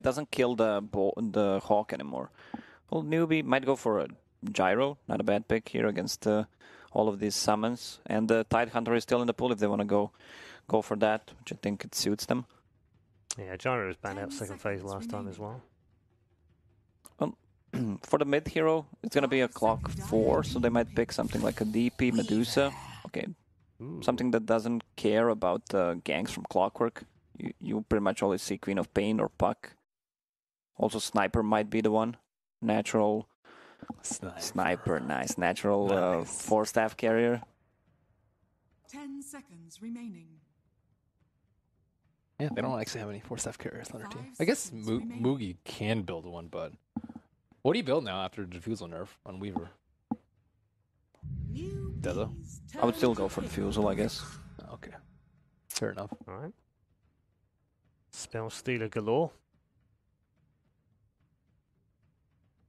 doesn't kill the Hawk anymore. Well, Newbee might go for a Gyro. Not a bad pick here against all of these summons. And the Tidehunter is still in the pool if they want to go for that, which I think it suits them. Yeah, Gyro was banned out second phase last time as well. For the mid hero, it's going to be a clock 4, so they might pick something like a DP, Medusa. Okay, something that doesn't care about ganks from Clockwork. You pretty much always see Queen of Pain or Puck. Also, Sniper might be the one. Natural Sniper, nice. Natural Nice. 4-staff carrier. 10 seconds remaining. Yeah, they don't actually have any 4-staff carriers on their team. 5 I guess seconds remaining. Moogie can build one, but what do you build now after Diffusal nerf on Weaver? Dezo? I would still go for the Fusel, I guess. Oh, okay, fair enough. All right. Spell Stealer galore.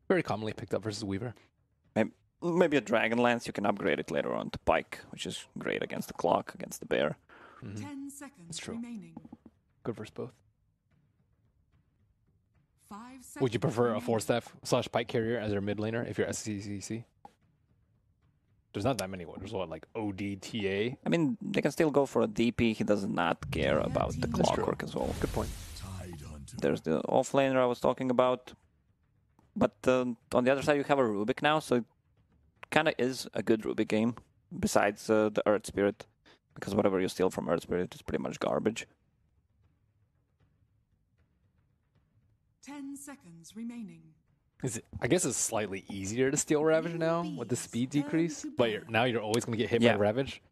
Very commonly picked up versus Weaver. Maybe a Dragonlance, you can upgrade it later on to Pike, which is great against the Clock, against the Bear. 10 seconds That's true. remaining. Good versus both. 5 seconds Would you prefer a remaining. 4-staff / Pike carrier as your mid laner if you're SCCC? There's not that many. There's what, like OD, TA? I mean, they can still go for a DP. He does not care about the That's true. Clockwork as well. Good point. There's the offlaner I was talking about. But on the other side, you have a Rubik now, so it kind of is a good Rubik game, besides the Earth Spirit. Because whatever you steal from Earth Spirit is pretty much garbage. 10 seconds remaining. I guess it's slightly easier to steal Ravage now with the speed decrease, but now you're always going to get hit Yeah. by Ravage.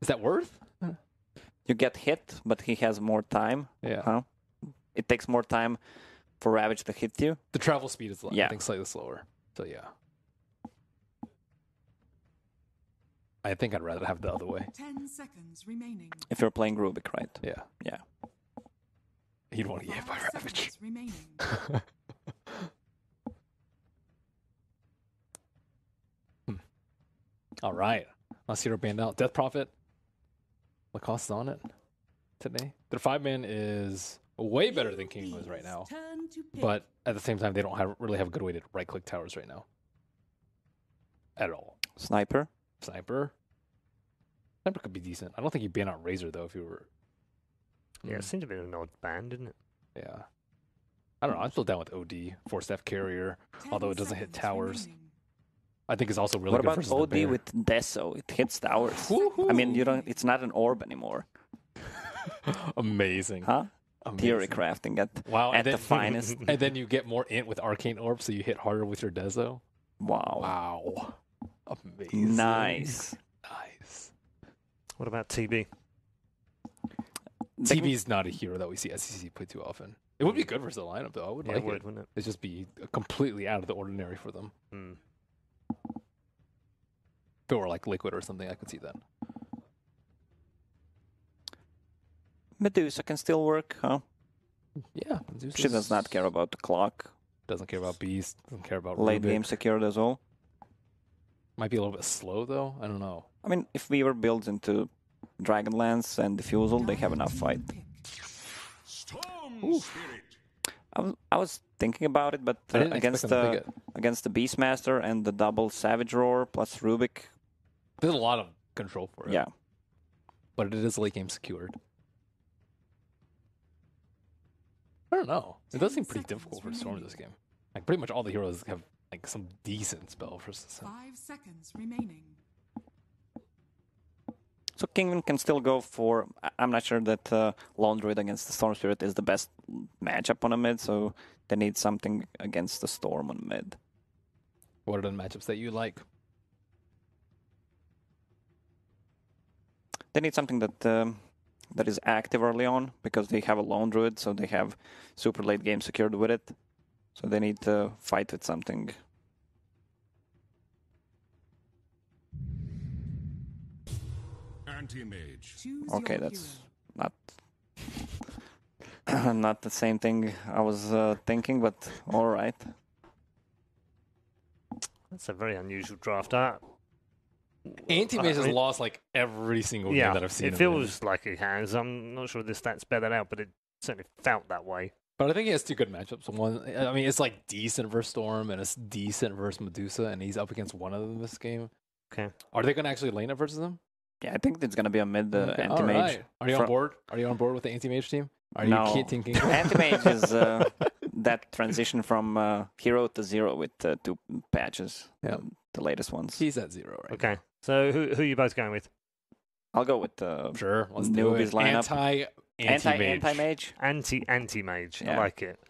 Is that worth? You get hit, but he has more time. Yeah. Huh? It takes more time for Ravage to hit you. The travel speed is, Yeah. I think, slightly slower. So, yeah. I think I'd rather have the other way. 10 seconds remaining. If you're playing Rubik, right? Yeah. Yeah. He'd want to get hit by 5 Ravage. seconds remaining. All right. Last hero banned out. Death Prophet. Lacoste's on it today. Their 5-man is way better than Kinguin's right now. Turn to pick. But at the same time, they don't really have a good way to right-click towers right now. At all. Sniper. Sniper. Sniper could be decent. I don't think you'd ban out Razor, though, if you were... Yeah, it seemed to be an odd band, didn't it? Yeah. I don't know. I'm still down with OD, 4-staff carrier, 10 although it doesn't hit seconds towers. remaining. I think it's also really What good about versus the OD bear. with Deso? It hits towers. I mean, you don't. It's not an orb anymore, Amazing. huh? Amazing. Theory crafting at Wow. at the finest. And then you get more int with Arcane Orb, so you hit harder with your Dezo. Wow. Wow. Amazing. Nice. Nice. What about TB? They can- TB's not a hero that we see SCC play too often. It would be good versus the lineup, though. I would Yeah, like it would, it. wouldn't it? It'd just be completely out of the ordinary for them. Hmm. If it were like Liquid or something, I could see that. Medusa can still work, huh? Yeah. She does not care about the clock. Doesn't care about Beast. Doesn't care about Late Rubik. game secured as well. Might be a little bit slow, though. I don't know. I mean, if Weaver builds into Dragonlance and Diffusal, they have enough fight. I was thinking about it, but I didn't against expect them to pick it. against the Beastmaster and the double Savage Roar plus Rubik, There's a lot of control for it. yeah. But it is late game secured. I don't know. It does seem pretty difficult for Storm this game. Like pretty much all the heroes have like some decent spell versus him. 5 seconds remaining. So Kinguin can still go for... I'm not sure that Lone Druid against the Storm Spirit is the best matchup on a mid, so they need something against the Storm on mid. What are the matchups that you like? They need something that that is active early on, because they have a Lone Druid, so they have super late game secured with it. So they need to fight with something. Anti-mage. Choose Okay, your that's hero. not not the same thing I was thinking, but all right. That's a very unusual draft. Anti-Mage has I mean- lost like every single Yeah, game that I've seen. it him in. feels like it has. I'm not sure the stats bear that out, but it certainly felt that way. But I think he has two good matchups. One, I mean, it's like decent versus Storm and it's decent versus Medusa, and he's up against one of them this game. Okay. Are they going to actually lane it versus them? Yeah, I think it's gonna be a mid Okay, anti-mage. alright. Are you on board? Are you on board with the anti-mage team? Are No. you thinking? Anti-mage is that transition from hero to zero with 2 patches. Yeah. The latest ones. He's at 0 right Okay. So who are you both going with? I'll go with Sure, let's do Newbee's it. lineup. Anti-mage. Anti-mage. Anti-mage. I Yeah. like it.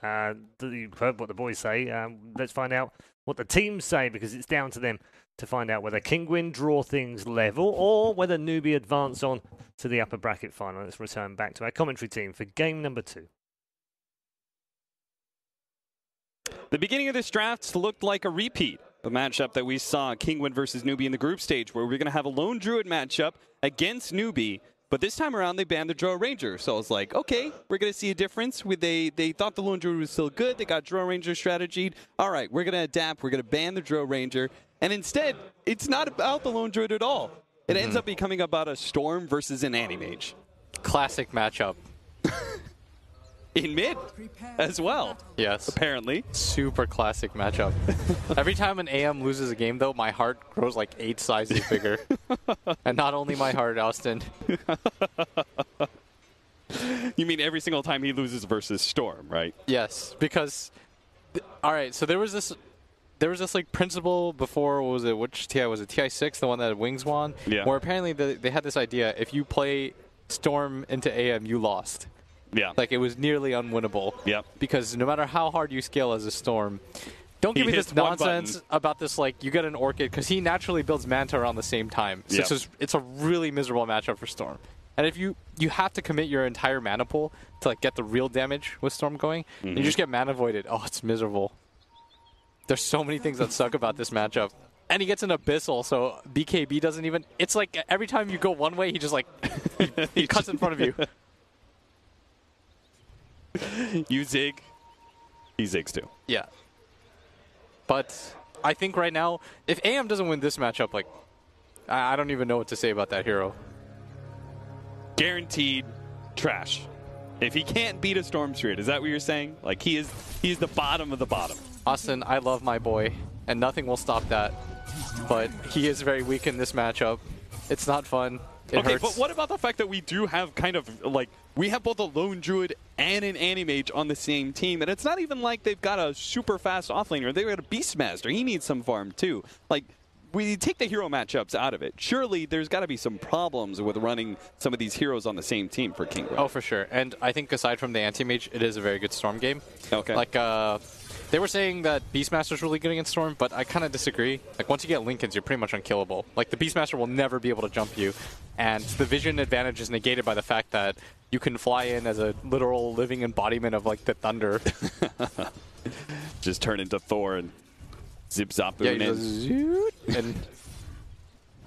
You've heard what the boys say. Let's find out what the teams say, because it's down to them to find out whether Kinguin draw things level or whether Newbee advance on to the upper bracket final. Let's return back to our commentary team for game number 2. The beginning of this draft looked like a repeat. The matchup that we saw, Kinguin versus Newbee in the group stage, where we're going to have a lone druid matchup against Newbee. But this time around, they banned the Drow Ranger. So I was like, okay, we're going to see a difference. They thought the Lone Druid was still good. They got Drow Ranger strategied. All right, we're going to adapt. We're going to ban the Drow Ranger. And instead, it's not about the Lone Druid at all. It ends up becoming about a Storm versus an Anti-Mage. Classic matchup. In mid as well, Yes. apparently. Super classic matchup. Every time an AM loses a game, though, my heart grows like 8 sizes bigger. And not only my heart, Austin. You mean every single time he loses versus Storm, right? Yes, because all right, so there was this like principle before. What was it? Which TI was it? TI6, the one that Wings won. Yeah. Where apparently they had this idea: if you play Storm into AM, you lost. Yeah. Like, it was nearly unwinnable. Yep. Because no matter how hard you scale as a Storm, don't give me hits this one nonsense button. about this, like, you get an Orchid, because he naturally builds Manta around the same time. So Yep. it's a really miserable matchup for Storm. And if you have to commit your entire mana pool to, like, get the real damage with Storm going, and you just get mana voided. Oh, it's miserable. There's so many things that suck about this matchup. And he gets an Abyssal, so BKB doesn't even... It's like every time you go one way, he just, like, he cuts in front of you. You zig, he zigs too. Yeah. But I think right now, if AM doesn't win this matchup, like, I don't even know what to say about that hero. Guaranteed trash. If he can't beat a Storm Spirit, is that what you're saying? Like, he's the bottom of the bottom. Austin, I love my boy, and nothing will stop that. But he is very weak in this matchup. It's not fun. It Okay, hurts. but what about the fact that we do have kind of, like, we have both a Lone Druid and an Anti-Mage on the same team, and it's not even like they've got a super fast offlaner. They've got a Beastmaster. He needs some farm, too. Like, we take the hero matchups out of it. Surely there's got to be some problems with running some of these heroes on the same team for Kinguin. Oh, for sure. And I think aside from the Anti-Mage, it is a very good Storm game. Okay. Like, they were saying that Beastmaster's really good against Storm, but I kind of disagree. Like, once you get Lincolns, you're pretty much unkillable. Like, the Beastmaster will never be able to jump you, and the vision advantage is negated by the fact that you can fly in as a literal living embodiment of, like, the thunder. Just turn into Thor and zip-zop Yeah, in. you just zoot and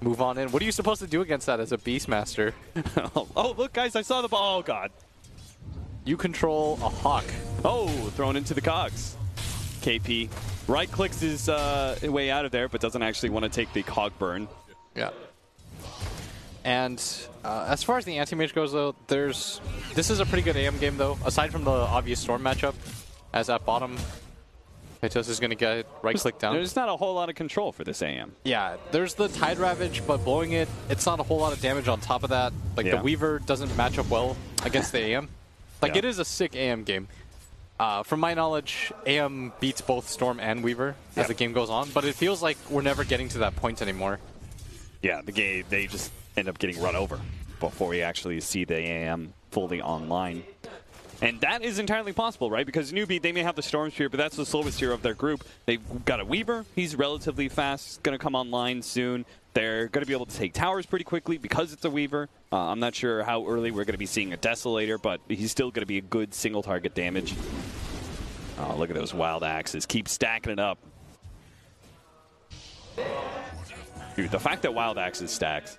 move on in. What are you supposed to do against that as a Beastmaster? Oh, look, guys, I saw the ball. Oh, God. You control a hawk. Oh, thrown into the cogs. KP right-clicks his way out of there, but doesn't actually want to take the cog burn. Yeah. And as far as the anti-mage goes, though, this is a pretty good AM game, though, aside from the obvious Storm matchup. As at bottom, Peitos is going to get right-click down. There's not a whole lot of control for this AM. Yeah, there's the Tide Ravage, but blowing it, it's not a whole lot of damage on top of that. Like, Yeah. the Weaver doesn't match up well against the AM. Like, Yeah. it is a sick AM game. From my knowledge, AM beats both Storm and Weaver as the game goes on, but it feels like we're never getting to that point anymore. Yeah, the game, they just end up getting run over before we actually see the AM fully online. And that is entirely possible, right? Because Newbee, they may have the Storm Spear, but that's the slowest hero of their group. They've got a Weaver. He's relatively fast, going to come online soon. They're going to be able to take towers pretty quickly because it's a Weaver. I'm not sure how early we're going to be seeing a Desolator, but he's still going to be a good single target damage. Oh, look at those Wild Axes. Keep stacking it up. Dude, the fact that Wild Axes stacks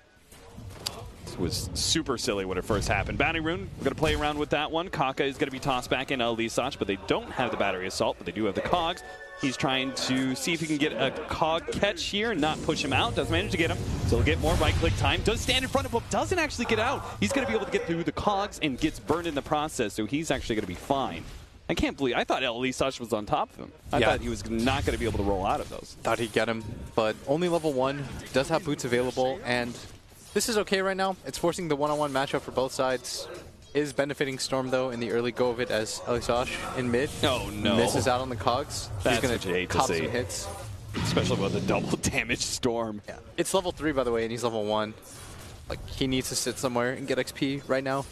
was super silly when it first happened. Bounty Rune, we're going to play around with that one. Kaka is going to be tossed back in Lisach, but they don't have the Battery Assault, but they do have the Cogs. He's trying to see if he can get a Cog catch here and not push him out. Does manage to get him, so he'll get more right-click time. Does stand in front of him, doesn't actually get out. He's going to be able to get through the Cogs and gets burned in the process, so he's actually going to be fine. I can't believe. I thought Elisash was on top of him. I Yeah. thought he was not going to be able to roll out of those. Thought he'd get him, but only level 1, does have boots available, and this is okay right now. It's forcing the one-on-one matchup for both sides. Is benefiting Storm, though, in the early go of it as Elisash in mid. Oh, no. Misses out on the cogs. That's He's going what you hate to cop see. some hits. Especially with the double damage Storm. Yeah. It's level 3, by the way, and he's level 1. Like, he needs to sit somewhere and get XP right now.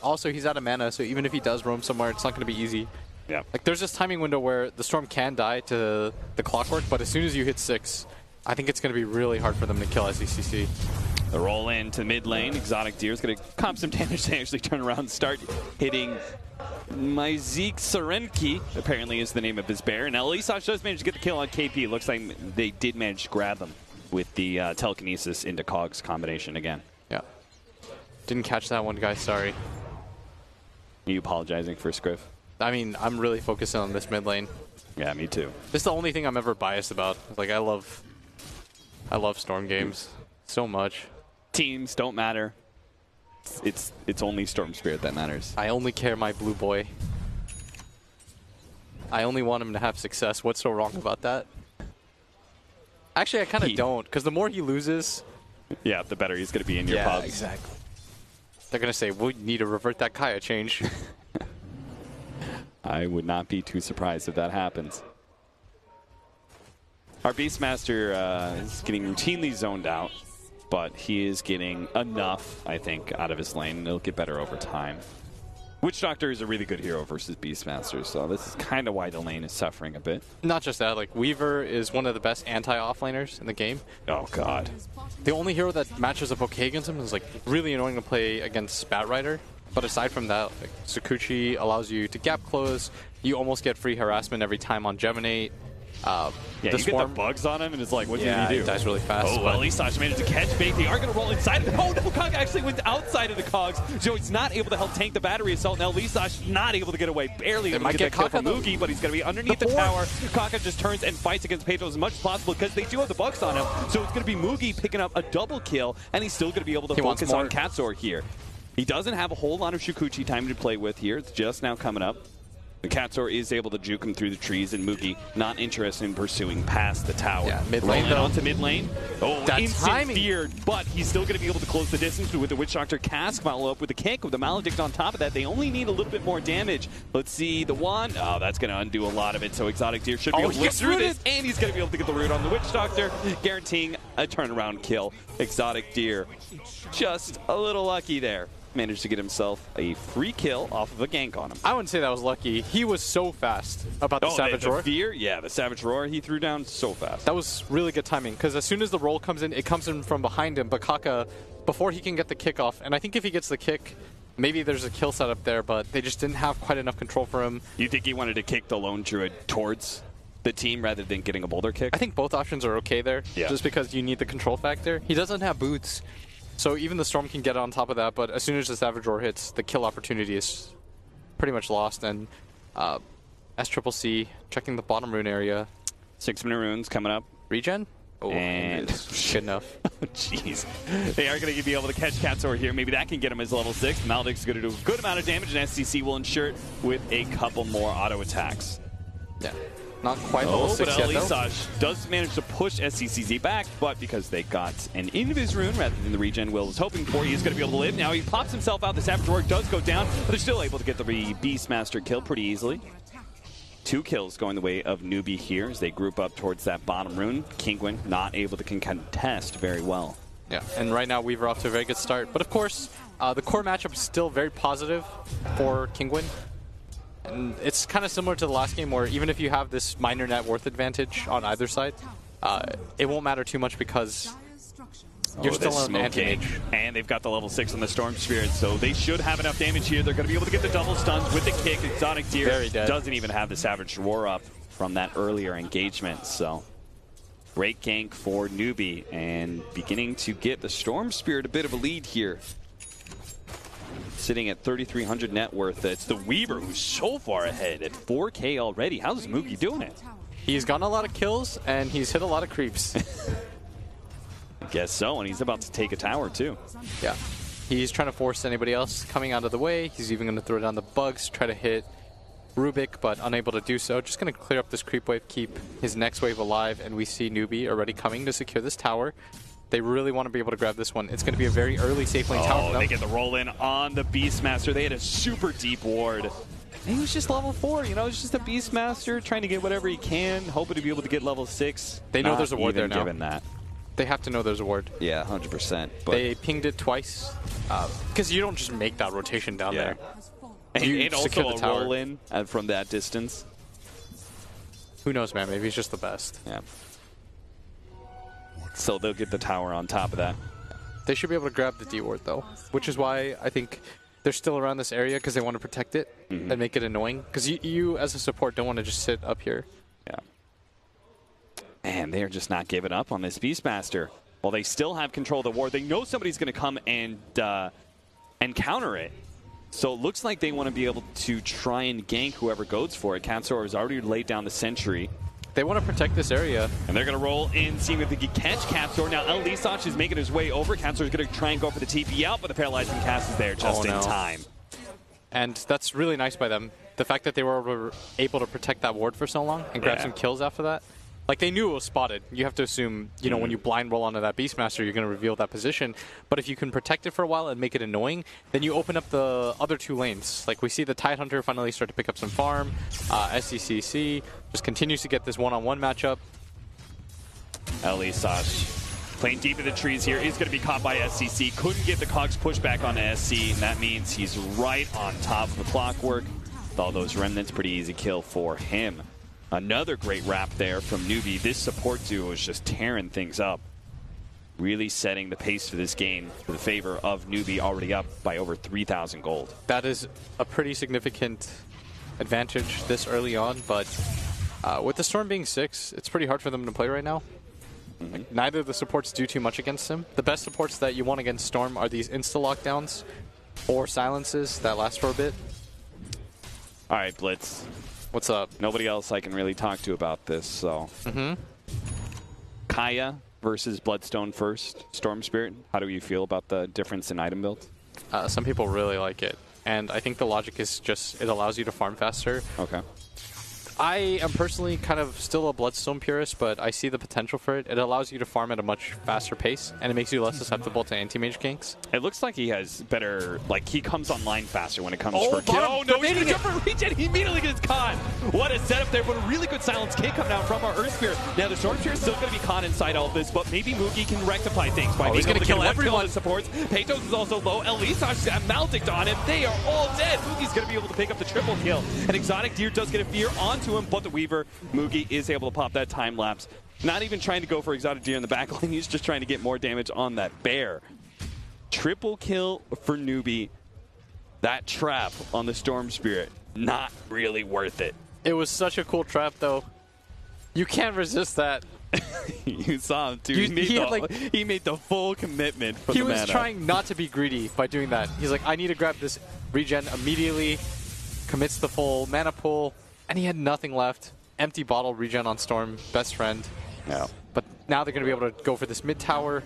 Also, he's out of mana, so even if he does roam somewhere, it's not going to be easy. Yeah. Like, there's this timing window where the Storm can die to the Clockwork, but as soon as you hit 6, I think it's going to be really hard for them to kill SECC. The roll in to mid lane. Exotic Deer is going to comp some damage to actually turn around and start hitting Myzik Serenki, apparently is the name of his bear. And Elisash does manage to get the kill on KP. It looks like they did manage to grab them with the telekinesis into Cogs combination again. Yeah. Didn't catch that one, guys. Sorry. Are you apologizing for Scriff? I mean, I'm really focusing on this mid lane. Yeah, me too. This is the only thing I'm ever biased about. Like, I love Storm games so much. Teams don't matter. It's only Storm Spirit that matters. I only care my blue boy. I only want him to have success. What's so wrong about that? Actually, I kind of don't, because the more he loses... Yeah, the better he's going to be in your pubs. exactly. They're going to say, we need to revert that Kaya change. I would not be too surprised if that happens. Our Beastmaster is getting routinely zoned out, but he is getting enough, I think, out of his lane. It'll get better over time. Witch Doctor is a really good hero versus Beastmaster, so this is kind of why the lane is suffering a bit. Not just that, like, Weaver is one of the best anti-offlaners in the game. Oh, God. The only hero that matches up okay against him is, like, really annoying to play against Spat Rider. But aside from that, like, Sakuchi allows you to gap close. You almost get free harassment every time on Geminate. Yeah, the you Swarm, get the bugs on him, and it's like, what yeah, did he do? he dies really fast. Oh, well, Elisash managed to catch bait. They are going to roll inside of it. Oh, no, Kog actually went outside of the Cogs, so he's not able to help tank the battery assault. Now, Elisash not able to get away. Barely able to get that kill from Mugi, but he's going to be underneath the tower. Kaka just turns and fights against Pedro as much as possible because they do have the bugs on him. So it's going to be Mugi picking up a double kill, and he's still going to be able to focus on Katsor here. He doesn't have a whole lot of Shukuchi time to play with here. It's just now coming up. The Katsor is able to juke him through the trees, and Mugi not interested in pursuing past the tower. Yeah, mid lane though. Onto mid lane. Oh, That instant timing. fear, but he's still going to be able to close the distance with the Witch Doctor Cask follow up with the kick with the Maledict on top of that. They only need a little bit more damage. Let's see the one. Oh, that's going to undo a lot of it. So Exotic Deer should be able to look through this, and he's going to be able to get the root on the Witch Doctor, guaranteeing a turnaround kill. Exotic Deer just a little lucky there. Managed to get himself a free kill off of a gank on him. I wouldn't say that was lucky. He was so fast about the Savage Roar. The fear? Yeah, the Savage Roar he threw down so fast. That was really good timing, because as soon as the roll comes in, it comes in from behind him. But Kaka, before he can get the kick off, and I think if he gets the kick, maybe there's a kill set up there, but they just didn't have quite enough control for him. You think he wanted to kick the Lone Druid towards the team rather than getting a boulder kick? I think both options are okay there, just because you need the control factor. He doesn't have boots, so even the Storm can get on top of that, but as soon as the Savage Roar hits, the kill opportunity is pretty much lost, and SCCC checking the bottom rune area. 6-minute runes coming up. Regen? Oh, And good enough. Jeez. They are going to be able to catch Katsor here. Maybe that can get him as level 6. Maledict's going to do a good amount of damage, and SCC will ensure it with a couple more auto attacks. Yeah. Not quite level 6 but yet, though. Elisash does manage to push SCCZ back, but because they got an Invis rune rather than the regen Will was hoping for, he is going to be able to live. Now he pops himself out. The Savage Roar does go down, but they're still able to get the Beastmaster kill pretty easily. 2 kills going the way of Newbee here as they group up towards that bottom rune. Kinguin not able to contest very well. Yeah, and right now Weaver off to a very good start. But of course, the core matchup is still very positive for Kinguin. And it's kind of similar to the last game where even if you have this minor net worth advantage on either side, it won't matter too much because you're still on anti-mage. And they've got the level 6 on the Storm Spirit, so they should have enough damage here. They're going to be able to get the double stuns with the kick. Exotic Deer doesn't even have the Savage Roar up from that earlier engagement, so great gank for Newbee and beginning to get the Storm Spirit a bit of a lead here. Sitting at 3,300 net worth. It's the Weaver who's so far ahead at 4K already. How's Mugi doing it? He's gotten a lot of kills, and he's hit a lot of creeps. I guess so, and he's about to take a tower too. Yeah. He's trying to force anybody else coming out of the way. He's even going to throw down the bugs, try to hit Rubik, but unable to do so. Just going to clear up this creep wave, keep his next wave alive, and we see Newbee already coming to secure this tower. They really want to be able to grab this one. It's going to be a very early safe lane tower for them. They get the roll in on the Beastmaster. They had a super deep ward. And he was just level 4, you know, it's just a Beastmaster trying to get whatever he can, hoping to be able to get level 6. They know there's a ward there now. Given that. They have to know there's a ward. Yeah, 100%. But They pinged it twice, because you don't just make that rotation down there. And secure also the a tower. roll in from that distance. Who knows, man? Maybe he's just the best. Yeah. So they'll get the tower on top of that. They should be able to grab the D ward, though, which is why I think they're still around this area, because they want to protect it and make it annoying. Because you, as a support, don't want to just sit up here. Yeah. And they're just not giving up on this Beastmaster. While they still have control of the ward, they know somebody's going to come and counter it. So it looks like they want to be able to try and gank whoever goes for it. Capsor has already laid down the sentry. They want to protect this area. And they're going to roll in, seeing if they can catch Capsor. Now, Elisach is making his way over. Capsor is going to try and go for the TP out, but the paralyzing cast is there just in time. And that's really nice by them. The fact that they were able to protect that ward for so long and grab some kills after that. Like, they knew it was spotted. You have to assume, you know, when you blind roll onto that Beastmaster, you're going to reveal that position. But if you can protect it for a while and make it annoying, then you open up the other two lanes. Like, we see the Tidehunter finally start to pick up some farm. SCCC just continues to get this one-on-one matchup. Elisach playing deep in the trees here. He's going to be caught by SCC. Couldn't get the Cogs push back on SC, and that means he's right on top of the Clockwork. With all those remnants, pretty easy kill for him. Another great wrap there from Newbee. This support duo is just tearing things up. Really setting the pace for this game for the favor of Newbee, already up by over 3,000 gold. That is a pretty significant advantage this early on, but with the Storm being 6, it's pretty hard for them to play right now. Like, neither of the supports do too much against him. The best supports that you want against Storm are these insta-lockdowns or silences that last for a bit. All right, Blitz. What's up? Nobody else I can really talk to about this, so. Kaya versus Bloodstone first. Storm Spirit, how do you feel about the difference in item builds? Some people really like it, and I think the logic is just it allows you to farm faster. Okay. I am personally kind of still a Bloodstone purist, but I see the potential for it. It allows you to farm at a much faster pace, and it makes you less susceptible to anti-mage ganks. It looks like he has better, like he comes online faster when it comes for bottom, Oh no, he's gonna jump for a regen, he immediately gets caught. What a setup there, but a really good silence kick coming out from our Earth Spirit. Now the Storm Spirit is still gonna be caught inside all of this, but maybe Mugi can rectify things by being able to kill everyone. Supports. Peytos is also low, Elisach's got Maldic on him, they are all dead. Mugi's gonna be able to pick up the triple kill. An Exotic Deer does get a fear onto him, but the Weaver, Mugi is able to pop that time lapse. Not even trying to go for Exotic Deer in the back lane, he's just trying to get more damage on that bear. Triple kill for Newbee. That trap on the Storm Spirit, not really worth it. It was such a cool trap, though. You can't resist that. You saw him, too. He made the full commitment for the mana. He was trying not to be greedy by doing that. He's like, I need to grab this regen immediately, commits the full mana pull, and he had nothing left. Empty bottle regen on Storm, best friend. Yeah. But now they're going to be able to go for this mid tower.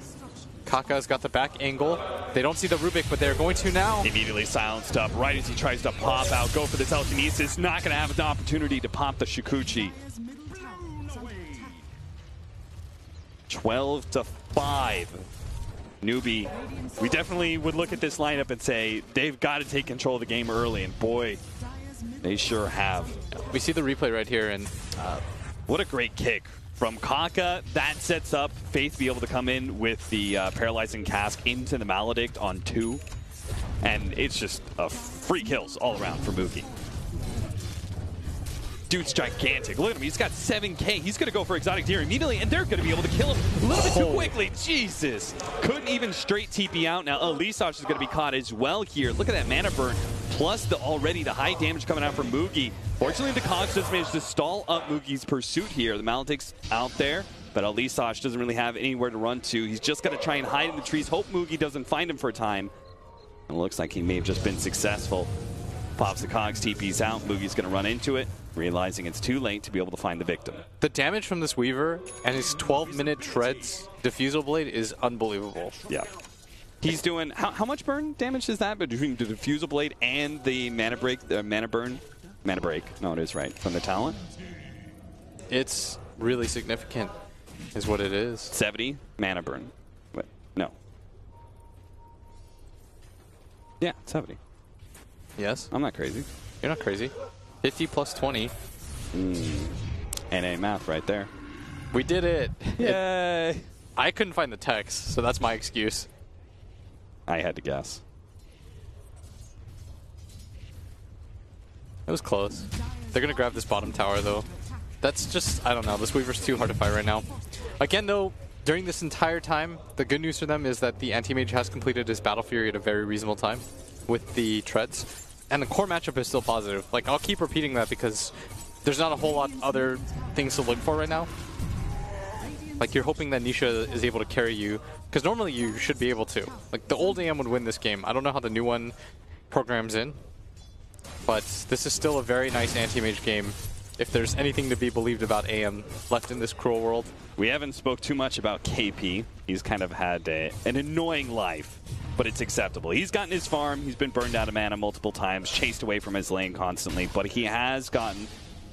Kaka's got the back angle. They don't see the Rubik, but they're going to now. Immediately silenced up right as he tries to pop out. Go for the telekinesis. Not going to have an opportunity to pop the Shikuchi. 12-5. Newbee. We definitely would look at this lineup and say they've got to take control of the game early, and boy, they sure have. We see the replay right here, and what a great kick from Kaka. That sets up Faith be able to come in with the paralyzing cask into the Maledict on 2, and it's just free kills all around for Mugi. Dude's gigantic. Look at him. He's got 7K. He's going to go for Exotic Deer immediately, and they're going to be able to kill him a little bit too quickly. Jesus. Couldn't even straight TP out. Now, Elisach is going to be caught as well here. Look at that mana burn, plus the high damage coming out from Mugi. Fortunately, the Cogs just managed to stall up Mugi's pursuit here. The Maledict's out there, but Elisach doesn't really have anywhere to run to. He's just going to try and hide in the trees, hope Mugi doesn't find him for a time. And it looks like he may have just been successful. Pops the Cogs, TP's out. Mugi's going to run into it, realizing it's too late to be able to find the victim. The damage from this Weaver and his 12-minute treads Diffusal Blade is unbelievable. Yeah. He's doing, how much burn damage is that between the Diffusal Blade and the mana break, the mana burn? mana break. No, it is right from the talent. It's really significant, is what it is. 70 mana burn. What? No. Yeah, 70. Yes, I'm not crazy. you're not crazy. 50 plus 20. NA math right there. We did it. Yay! I couldn't find the text, so that's my excuse. I had to guess. It was close. They're going to grab this bottom tower, though. That's just, I don't know. This Weaver's too hard to fight right now. Again, though, during this entire time, the good news for them is that the Anti-Mage has completed his Battle Fury at a very reasonable time with the treads. And the core matchup is still positive. Like, I'll keep repeating that because there's not a whole lot other things to look for right now. Like, you're hoping that Nisha is able to carry you, because normally you should be able to. Like, the old AM would win this game. I don't know how the new one programs in, but this is still a very nice anti-mage game if there's anything to be believed about AM left in this cruel world. We haven't spoke too much about KP. He's kind of had an annoying life, but it's acceptable. He's gotten his farm. He's been burned out of mana multiple times, chased away from his lane constantly, but he has gotten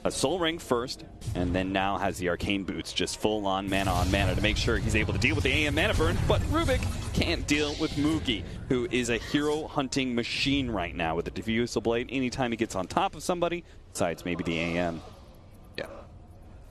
a Soul Ring first, and then now has the Arcane Boots, just full on mana to make sure he's able to deal with the AM mana burn, but Rubik can't deal with Mugi, who is a hero hunting machine right now with the Diffusal Blade. Anytime he gets on top of somebody, besides maybe the AM, Yeah.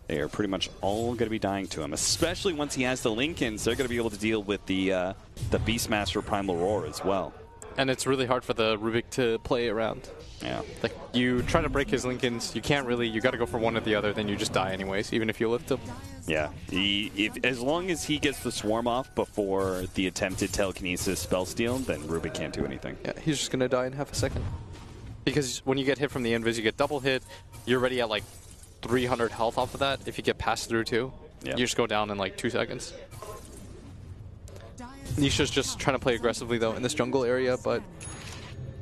they are pretty much all going to be dying to him, especially once he has the Linkens. They're going to be able to deal with the Beastmaster Primal Roar as well. And it's really hard for the Rubik to play around. Yeah. Like, you try to break his Linkens, you can't really, you gotta go for one or the other, then you just die anyways, even if you lift him. Yeah, as long as he gets the swarm off before the attempted telekinesis spell steal, then Rubik can't do anything. Yeah, he's just gonna die in half a second. Because when you get hit from the invis, you get double hit, you're already at like 300 health off of that. If you get passed through too, Yeah. you just go down in like 2 seconds. Nisha's just trying to play aggressively though in this jungle area, but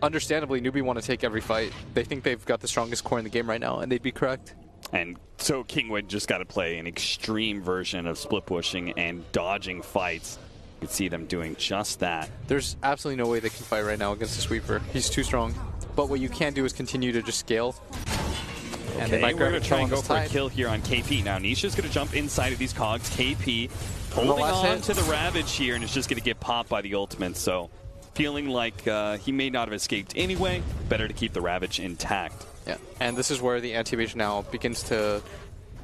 understandably, Newbee want to take every fight. They think they've got the strongest core in the game right now, and they'd be correct. And so Kinguin just got to play an extreme version of split pushing and dodging fights. You can see them doing just that. There's absolutely no way they can fight right now against the Sweeper. He's too strong. But what you can do is continue to just scale. And they might we're grab going a to try kill and on go this for a tide. kill here on KP. Now Nisha's going to jump inside of these cogs. KP the holding last on hit. to the Ravage here, and it's just going to get popped by the ultimate. So feeling like he may not have escaped anyway, better to keep the Ravage intact. Yeah, and this is where the anti-mage now begins to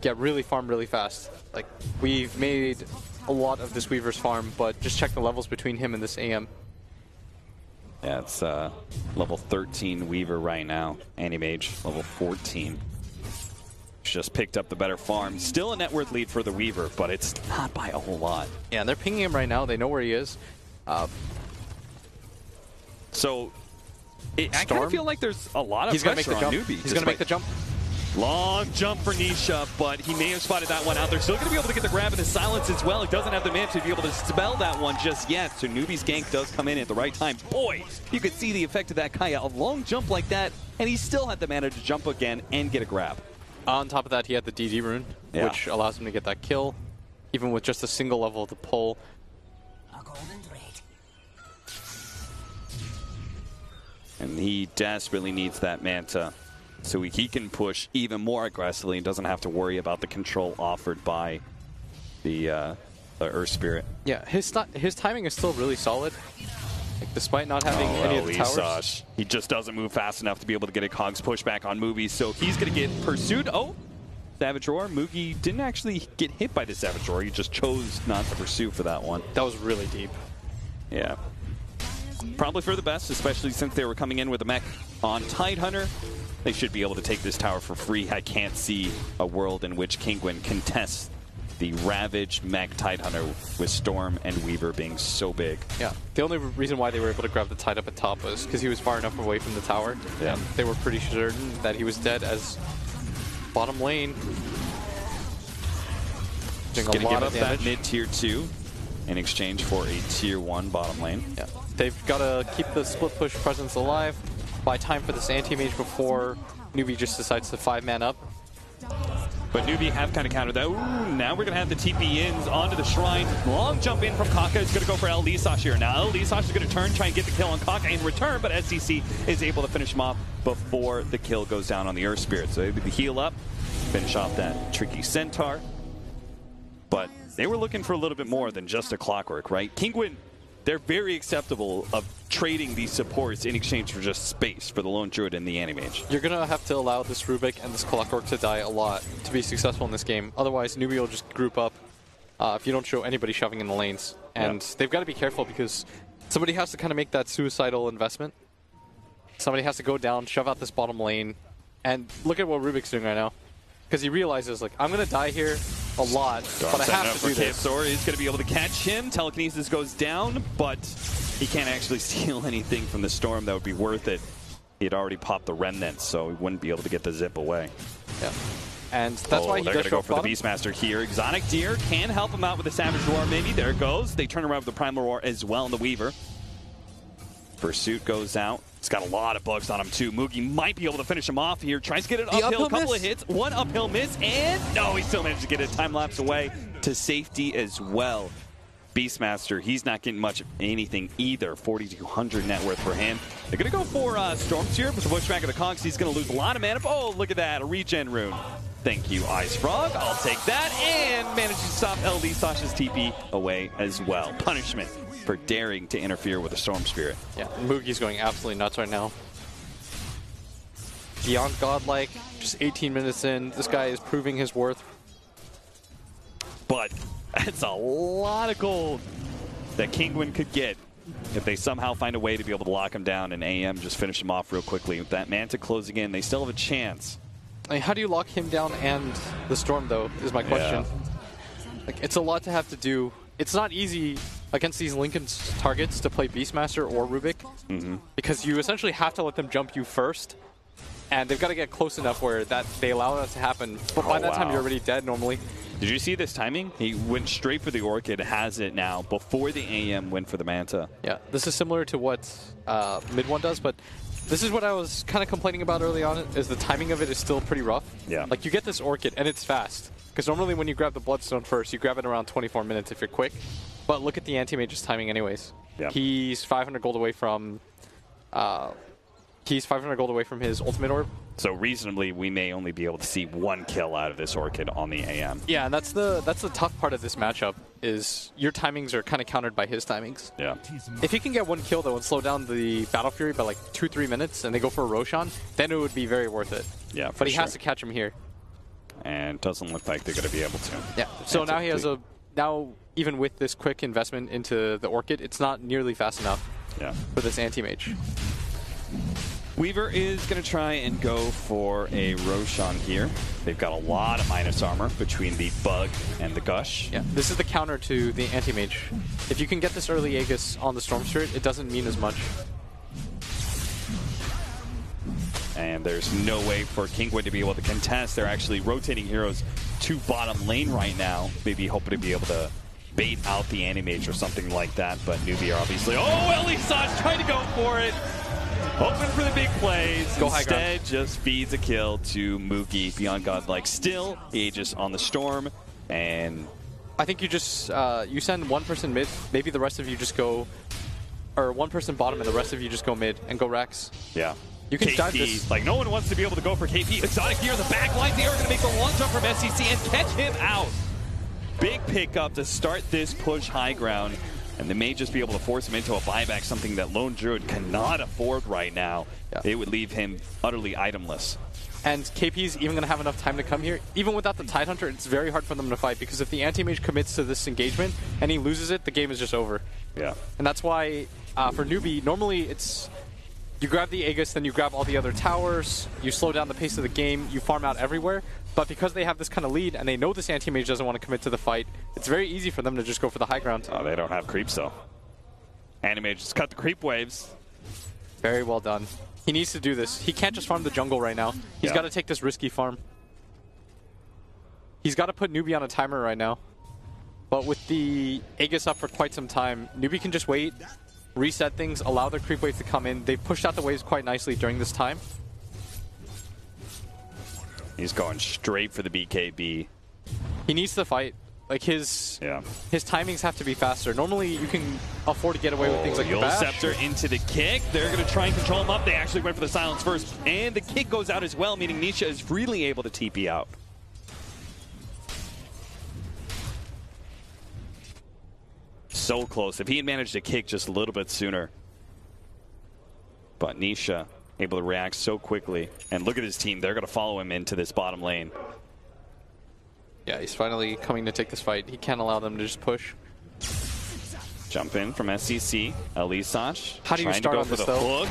get really farmed really fast. Like, we've made a lot of this Weaver's farm, but just check the levels between him and this AM. Yeah, it's level 13 Weaver right now. Anti-Mage, level 14. Just picked up the better farm. Still a net worth lead for the Weaver, but it's not by a whole lot. Yeah, and they're pinging him right now. They know where he is. So, I kind Storm? of feel like there's a lot of He's going to make pressure the on jump. Newbee. He's going to make the jump. Long jump for Nisha, but he may have spotted that one out. They're still going to be able to get the grab and the silence as well. He doesn't have the mana to be able to spell that one just yet, so Newbee's gank does come in at the right time. Boy, you could see the effect of that Kaya. A long jump like that, and he still had the mana to jump again and get a grab. On top of that, he had the DD rune, Yeah. which allows him to get that kill, even with just a single level to pull. And he desperately needs that Manta so he can push even more aggressively and doesn't have to worry about the control offered by the Earth Spirit. Yeah, his timing is still really solid. Like, despite not having any of the towers. Sash. He just doesn't move fast enough to be able to get a Cogs pushback on Mugi, so he's going to get pursued. Oh, Savage Roar. Mugi didn't actually get hit by the Savage Roar. He just chose not to pursue for that one. That was really deep. Yeah. Probably for the best, especially since they were coming in with a mech on Tidehunter. They should be able to take this tower for free. I can't see a world in which Kinguin contests the Ravage mech Tidehunter with Storm and Weaver being so big. Yeah, the only reason why they were able to grab the Tide up at top was because he was far enough away from the tower. Yeah. And they were pretty certain that he was dead as bottom lane. Doing Going to a lot give up of that damage. mid-tier 2 in exchange for a tier 1 bottom lane. Yeah, they've got to keep the split push presence alive, buy time for this anti-mage before Newbee just decides to 5-man up. But Newbee have kind of countered that. Ooh, now we're going to have the TP ins onto the Shrine. Long jump in from Kaka is going to go for El Lisash here. Now El Lisash is going to turn, try and get the kill on Kaka in return, but SCC is able to finish him off before the kill goes down on the Earth Spirit. So able to heal up, finish off that tricky Centaur. But they were looking for a little bit more than just a Clockwork, right? Kinguin, they're very acceptable of trading these supports in exchange for just space for the Lone Druid and the Anti-Mage. You're going to have to allow this Rubik and this Clockwork to die a lot to be successful in this game. Otherwise, Newbee will just group up if you don't show anybody shoving in the lanes. And they've got to be careful because somebody has to kind of make that suicidal investment. Somebody has to go down, shove out this bottom lane. And look at what Rubik's doing right now. Because he realizes, like, I'm going to die here a lot, but I have to do this. Sora is going to be able to catch him. Telekinesis goes down, but he can't actually steal anything from the Storm that would be worth it. He had already popped the Remnants, so he wouldn't be able to get the zip away. Yeah. And that's why he they're does going to go for the Beastmaster here. Exotic Deer can help him out with the Savage Roar, maybe. There it goes. They turn around with the Primal Roar as well in the Weaver. Pursuit goes out. He's got a lot of bugs on him, too. Mugi might be able to finish him off here. Tries to get it uphill, a couple of hits. One uphill miss, and no, he still managed to get it time-lapse away to safety as well. Beastmaster, he's not getting much of anything either. 4,200 net worth for him. They're going to go for Stormseer with the Bushback of the Conks. He's going to lose a lot of mana. Oh, look at that, a regen rune. Thank you, Ice Frog. I'll take that, and managed to stop LD Sasha's TP away as well. Punishment for daring to interfere with the Storm Spirit. Yeah, Mugi's going absolutely nuts right now. Beyond godlike, just 18 minutes in. This guy is proving his worth. But that's a lot of gold that Kinguin could get if they somehow find a way to be able to lock him down and AM just finish him off real quickly. With that Manta closing in, they still have a chance. I mean, how do you lock him down and the Storm, though, is my question. Like, it's a lot to have to do. It's not easy against these Linken's targets to play Beastmaster or Rubik, because you essentially have to let them jump you first, and they've got to get close enough where that they allow that to happen. But by that time, you're already dead normally. Did you see this timing? He went straight for the Orchid, has it now, before the AM went for the Manta. Yeah, this is similar to what Mid One does, but this is what I was kind of complaining about early on, is the timing of it is still pretty rough. Yeah. Like, you get this Orchid, and it's fast. Because normally when you grab the Bloodstone first, you grab it around 24 minutes if you're quick. But look at the Anti-Mage's timing anyways. Yeah. He's 500 gold away from... he's 500 gold away from his ultimate orb. So reasonably, we may only be able to see one kill out of this Orchid on the AM. Yeah, and that's the tough part of this matchup, is your timings are kind of countered by his timings. Yeah. If he can get one kill, though, and slow down the Battle Fury by like 2-3 minutes, and they go for a Roshan, then it would be very worth it. Yeah, But he has to catch him here. And doesn't look like they're going to be able to. Yeah. So now he has a... Now, even with this quick investment into the Orchid, it's not nearly fast enough for this Anti-Mage. Weaver is going to try and go for a Roshan here. They've got a lot of minus armor between the Bug and the Gush. Yeah, this is the counter to the Anti-Mage. If you can get this early Aegis on the Storm Spirit, it doesn't mean as much. And there's no way for Kinguin to be able to contest. They're actually rotating heroes to bottom lane right now. Maybe hoping to be able to bait out the Anti-Mage or something like that. But Newbee are obviously... Oh, Elisage trying to go for it. Hoping for the big plays. Go high ground. Instead, just feeds a kill to Mugi. Beyond Godlike still. Aegis on the Storm. And... I think you just... you send one person mid. Maybe the rest of you just go... Or one person bottom and the rest of you just go mid and go Rex. Yeah. You can dive this. Like, no one wants to be able to go for KP. Exotic here in the back line. They are going to make the long jump from SCC and catch him out. Big pickup to start this push high ground. And they may just be able to force him into a buyback, something that Lone Druid cannot afford right now. Yeah. It would leave him utterly itemless. And KP's even going to have enough time to come here. Even without the Tidehunter, it's very hard for them to fight, because if the Anti-Mage commits to this engagement and he loses it, the game is just over. Yeah. And that's why, for Newbee, normally it's... You grab the Aegis, then you grab all the other towers, you slow down the pace of the game, you farm out everywhere. But because they have this kind of lead, and they know this Anti-Mage doesn't want to commit to the fight, it's very easy for them to just go for the high ground. Oh, they don't have creeps, though. Anti-Mage just cut the creep waves. Very well done. He needs to do this. He can't just farm the jungle right now. He's got to take this risky farm. He's got to put Newbee on a timer right now. But with the Aegis up for quite some time, Newbee can just wait, reset things, allow their creep waves to come in. They've pushed out the waves quite nicely during this time. He's going straight for the BKB. He needs to fight. Like his timings have to be faster. Normally you can afford to get away with things like the Yule bash. Scepter into the kick. They're going to try and control him up. They actually went for the silence first. And the kick goes out as well, meaning Nisha is freely able to TP out. So close. If he had managed to kick just a little bit sooner. But Nisha able to react so quickly. And look at his team. They're going to follow him into this bottom lane. Yeah, he's finally coming to take this fight. He can't allow them to just push. Jump in from SCC. Elisach. How do you start to go on for this, the though? hook.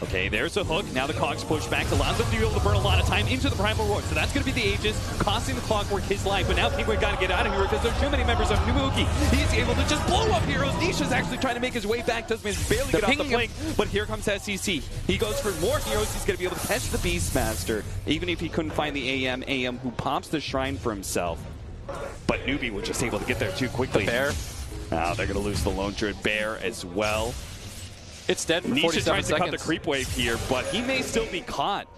Okay, there's a hook. Now the Cogs push back. Allows them to be able to burn a lot of time into the Primal Roar. So that's going to be the Aegis, costing the Clockwork his life. But now Kinguin got to get out of here because there's too many members of Newbee. He's able to just blow up heroes. Nisha's actually trying to make his way back. Does barely get off the flank. But here comes SCC. He goes for more heroes. He's going to be able to catch the Beastmaster. Even if he couldn't find the AM who pops the Shrine for himself. But Newbee was just able to get there too quickly. The bear. Now they're going to lose the Lone Druid Bear as well. It's dead for Nisha 47 tries to seconds. cut the creep wave here, but he may still be caught.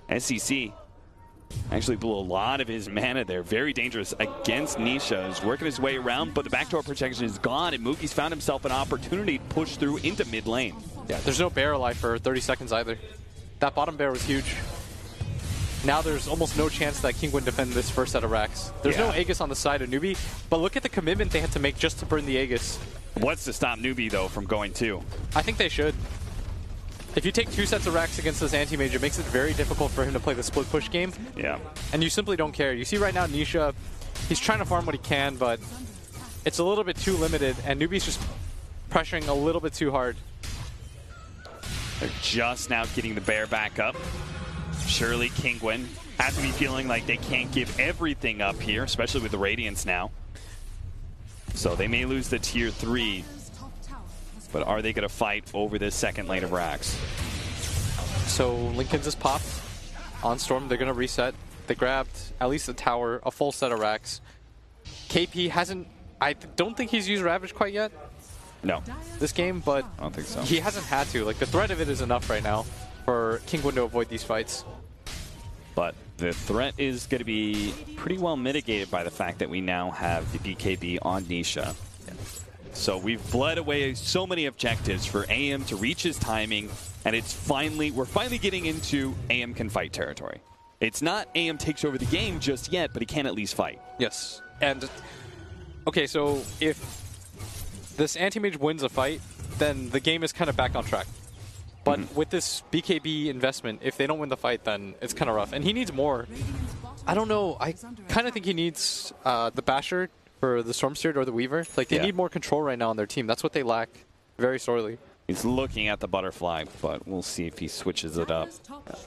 SCC actually blew a lot of his mana there. Very dangerous against Nisha. He's working his way around, but the backdoor protection is gone, and Mookie's found himself an opportunity to push through into mid lane. Yeah, there's no bear alive for 30 seconds either. That bottom bear was huge. Now there's almost no chance that Kinguin defend this first set of racks. There's no Aegis on the side of Newbee, but look at the commitment they had to make just to burn the Aegis. What's to stop Newbee, though, from going two? I think they should. If you take 2 sets of racks against this anti-mage, it makes it very difficult for him to play the split push game. Yeah. And you simply don't care. You see right now Nisha, he's trying to farm what he can, but it's a little bit too limited, and Newbee's just pressuring a little bit too hard. They're just now getting the bear back up. Surely Kinguin has to be feeling like they can't give everything up here, especially with the Radiance now. So they may lose the tier 3, but are they going to fight over this second lane of racks? So Linken's is popped on Storm. They're going to reset. They grabbed at least the tower, a full set of racks. KP hasn't, I don't think he's used Ravage quite yet No, this game, but I don't think so. he hasn't had to. Like, the threat of it is enough right now for Kinguin to avoid these fights. But the threat is going to be pretty well mitigated by the fact that we now have the BKB on Nisha. So we've bled away so many objectives for AM to reach his timing, and we're finally getting into AM can fight territory. It's not AM takes over the game just yet, but he can at least fight. Yes. And, okay, so if this anti-mage wins a fight, then the game is kind of back on track. But with this BKB investment, if they don't win the fight, then it's kind of rough. And he needs more. I don't know. I kind of think he needs the Basher for the Storm Spirit or the Weaver. Like, they need more control right now on their team. That's what they lack very sorely. He's looking at the Butterfly, but we'll see if he switches it up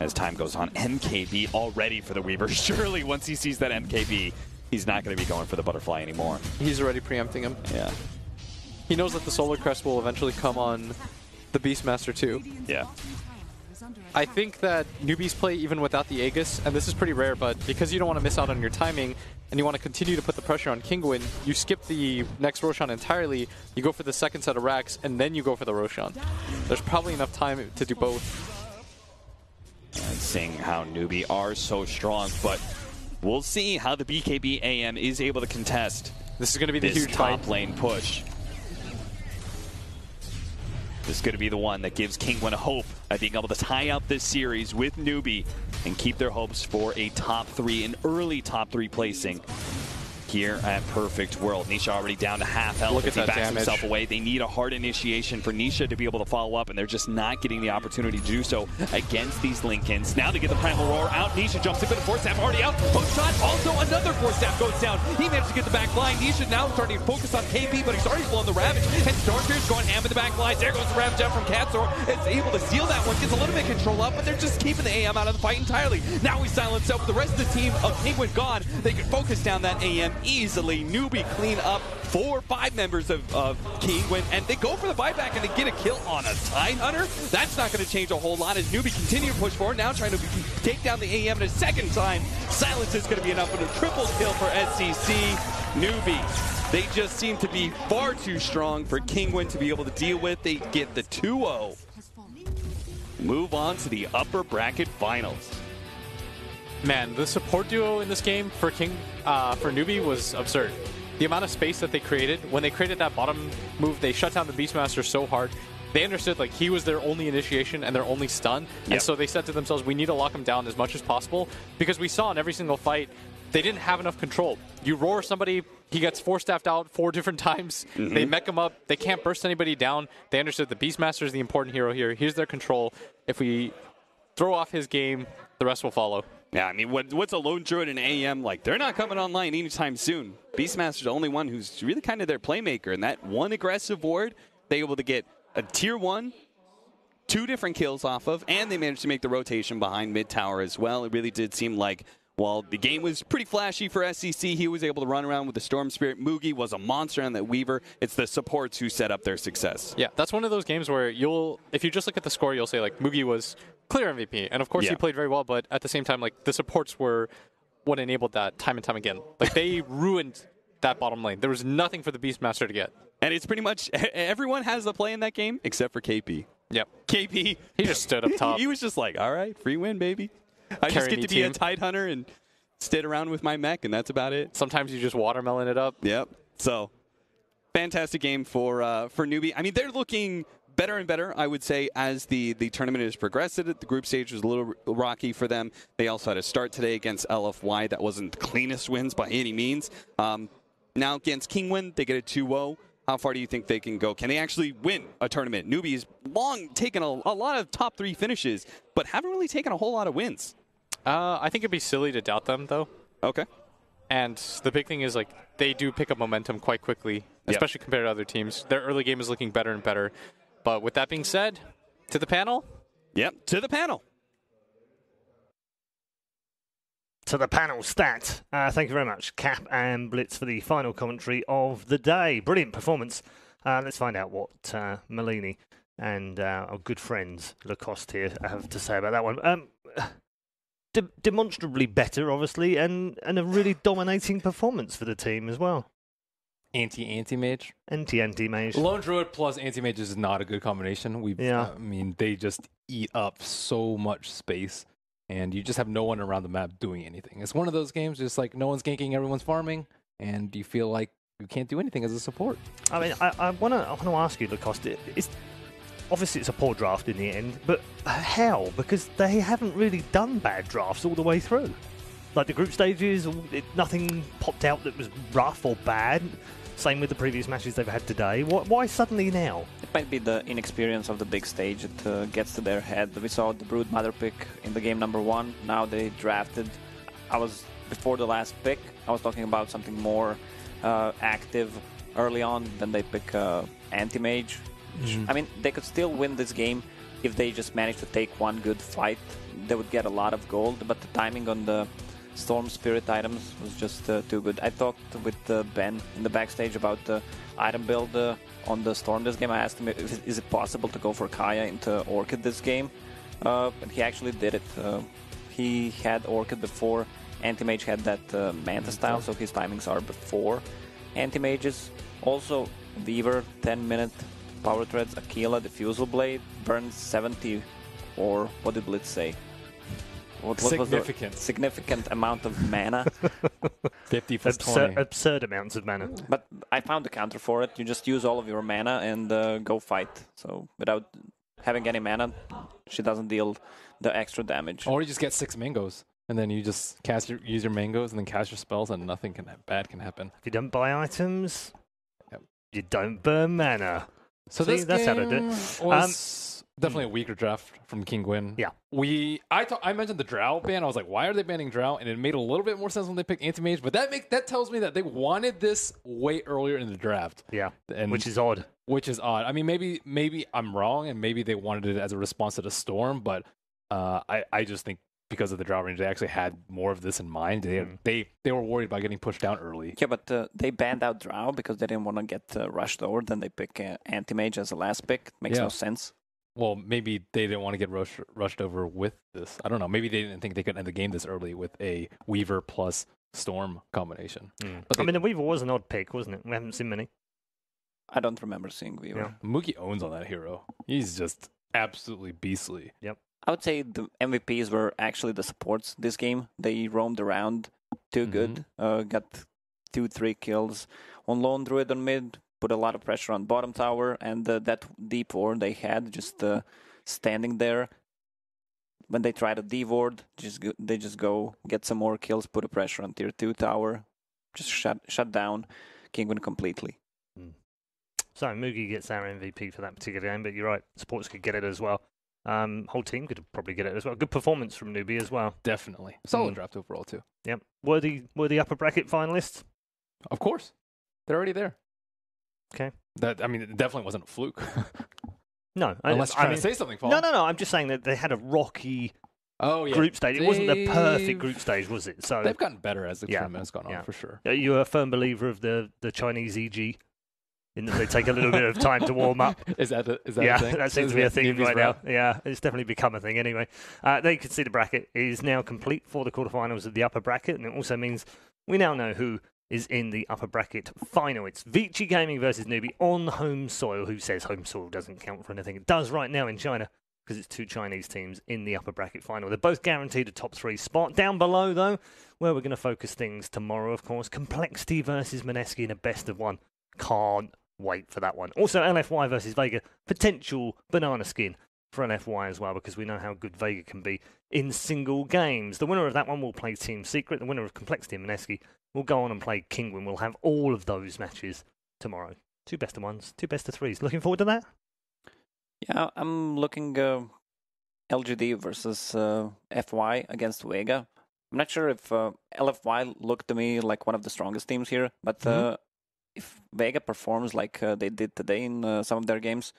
as time goes on. MKB already for the Weaver. Surely once he sees that MKB, he's not going to be going for the Butterfly anymore. He's already preempting him. Yeah. He knows that the Solar Crest will eventually come on the Beastmaster too. Yeah. I think that newbies play even without the Aegis, and this is pretty rare, but because you don't want to miss out on your timing, and you want to continue to put the pressure on Kinguin, you skip the next Roshan entirely, you go for the second set of racks, and then you go for the Roshan. There's probably enough time to do both. And seeing how Newbee are so strong, but we'll see how the BKB AM is able to contest This is going to be the this huge top fight. lane push. This is going to be the one that gives Kinguin a hope at being able to tie out this series with Newbee and keep their hopes for a top 3, an early top 3 placing here at Perfect World. Nisha already down to half health. Look at as he that backs damage. himself away. They need a hard initiation for Nisha to be able to follow up, and they're just not getting the opportunity to do so against these Lincolns. Now they get the Primal Roar out. Nisha jumps in, but a Force Staff already out. Hook shot, also another Force Staff goes down. He managed to get the back line. Nisha now starting to focus on KP, but he's already blown the Ravage. And Stormbeard's going ham in the back lines. There goes the Ravage out from Katsor. It's able to seal that one, gets a little bit of control up, but they're just keeping the AM out of the fight entirely. Now we silence up with the rest of the team of Kinguin gone. They can focus down that AM easily. Newbee clean up 4 or 5 members of Kinguin, and they go for the buyback and they get a kill on a Tidehunter. That's not going to change a whole lot as Newbee continue to push forward, now trying to take down the AM and a second time. Silence is going to be enough for a triple kill for SCC. Newbee, they just seem to be far too strong for Kinguin to be able to deal with. They get the 2-0. Move on to the upper bracket finals. Man, the support duo in this game for Newbee was absurd. The amount of space that they created, when they created that bottom move, they shut down the Beastmaster so hard. They understood like he was their only initiation and their only stun, and so they said to themselves, we need to lock him down as much as possible, because we saw in every single fight, they didn't have enough control. You roar somebody, he gets 4-staffed out 4 different times, they mech him up, they can't burst anybody down. They understood the Beastmaster is the important hero here. Here's their control. If we throw off his game, the rest will follow. Yeah, I mean, what's a lone druid in AM like? They're not coming online anytime soon. Beastmaster's the only one who's really kind of their playmaker, and that one aggressive ward, they able to get a tier 1, 2 different kills off of, and they managed to make the rotation behind mid tower as well. It really did seem like, while the game was pretty flashy for SEC, he was able to run around with the Storm Spirit. Mugi was a monster on that Weaver. It's the supports who set up their success. Yeah, that's one of those games where if you just look at the score, you'll say like Mugi was clear MVP, and of course he played very well, but at the same time, like the supports were what enabled that time and time again. Like they ruined that bottom lane. There was nothing for the Beastmaster to get. And it's pretty much everyone has the play in that game except for KP. Yep. KP, he just stood up top. He was just like, all right, free win, baby. I just get to be a Tide Hunter and sit around with my mech, and that's about it. Sometimes you just watermelon it up. Yep. So, fantastic game for Newbee. I mean, they're looking better and better, I would say, as the tournament has progressed. The group stage was a little rocky for them. They also had a start today against LFY. That wasn't the cleanest wins by any means. Now against Kinguin, they get a 2-0. How far do you think they can go? Can they actually win a tournament? Newbee's long taken a lot of top 3 finishes, but haven't really taken a whole lot of wins. I think it'd be silly to doubt them, though. Okay. And the big thing is, like, they do pick up momentum quite quickly, especially compared to other teams. Their early game is looking better and better. But with that being said, to the panel? Yep, to the panel. To the panel stat. Thank you very much, Cap and Blitz, for the final commentary of the day. Brilliant performance. Let's find out what Malini and our good friends Lacoste here have to say about that one. Demonstrably better, obviously, and a really dominating performance for the team as well. Anti-mage. Anti-mage. Lone Druid plus anti-mage is not a good combination. I mean, they just eat up so much space, and you just have no one around the map doing anything. It's one of those games, just like no one's ganking, everyone's farming, and you feel like you can't do anything as a support. I mean, I want to ask you, Lacoste, obviously it's a poor draft in the end, but how? Because they haven't really done bad drafts all the way through. Like the group stages, nothing popped out that was rough or bad. Same with the previous matches they've had today. Why suddenly now? It might be the inexperience of the big stage. It gets to their head. We saw the Brood Mother pick in the game number 1. Now they drafted. Before the last pick, I was talking about something more active early on. Then they pick Anti-Mage. I mean, they could still win this game if they just managed to take one good fight. They would get a lot of gold, but the timing on the Storm Spirit items was just too good. I talked with Ben in the backstage about the item build on the Storm this game. I asked him, is it possible to go for Kaya into Orchid this game? And he actually did it. He had Orchid before Anti-Mage had that Manta style, so his timings are before Anti-Mages. Also, Weaver, 10-minute power threads, Aquila, Diffusal Blade, burns 70, or what did Blitz say? What was the significant amount of mana? 50 plus 20. Absurd amounts of mana. But I found the counter for it. You just use all of your mana and go fight. So without having any mana, she doesn't deal the extra damage. Or you just get 6 mangoes, and then you just use your mangoes, and then cast your spells, and nothing bad can happen. If you don't buy items, you don't burn mana. So see, that's how to do it. Was definitely a weaker draft from Kinguin. Yeah. I mentioned the Drow ban. I was like, why are they banning Drow? And it made a little bit more sense when they picked Anti-Mage, but that tells me that they wanted this way earlier in the draft. Yeah, which is odd. I mean, maybe I'm wrong, and maybe they wanted it as a response to the Storm, but I just think because of the Drow range, they actually had more of this in mind. They were worried about getting pushed down early. Yeah, but they banned out Drow because they didn't want to get rushed over. Then they pick Anti-Mage as the last pick. Makes no sense. Well, maybe they didn't want to get rushed over with this. I don't know. Maybe they didn't think they could end the game this early with a Weaver plus Storm combination. But the Weaver was an odd pick, wasn't it? We haven't seen many. I don't remember seeing Weaver. Yeah. Mugi owns on that hero. He's just absolutely beastly. Yep. I would say the MVPs were actually the supports this game. They roamed around too good. Got 2-3 kills on Lone Druid on mid, put a lot of pressure on bottom tower, and that deep ward they had just standing there. When they try to D-ward, they just go get some more kills, put a pressure on tier 2 tower, just shut down Kinguin completely. So Mugi gets our MVP for that particular game, but you're right, supports could get it as well. Whole team could probably get it as well. Good performance from Newbee as well. Definitely. Solid draft overall, too. Yep. Worthy upper bracket finalists? Of course. They're already there. Okay. It definitely wasn't a fluke. No. Unless you're trying to say something, Paul. No. I'm just saying that they had a rocky group stage. It wasn't the perfect group stage, was it? So they've gotten better as the tournament has gone on, for sure. Are you a firm believer of the Chinese EG? In that they take a little bit of time to warm up. Is that a thing? That seems to be a thing Newbee's right now. Yeah, it's definitely become a thing anyway. They can see the bracket is now complete for the quarterfinals of the upper bracket, and it also means we now know who is in the upper bracket final. It's Vici Gaming versus Newbee on home soil. Who says home soil doesn't count for anything? It does right now in China, because it's 2 Chinese teams in the upper bracket final. They're both guaranteed a top 3 spot. Down below, though, where we're going to focus things tomorrow, of course, Complexity versus Mineski in a best of 1. Can't wait for that one. Also, LFY versus Vega, potential banana skin for LFY as well, because we know how good Vega can be in single games. The winner of that one will play Team Secret. The winner of Complexity and Mineski will go on and play Kinguin. We'll have all of those matches tomorrow. 2 best of 1s, 2 best of 3s. Looking forward to that? Yeah, I'm looking LGD versus FY against Vega. I'm not sure if LFY looked to me like one of the strongest teams here, but if Vega performs like they did today in some of their games,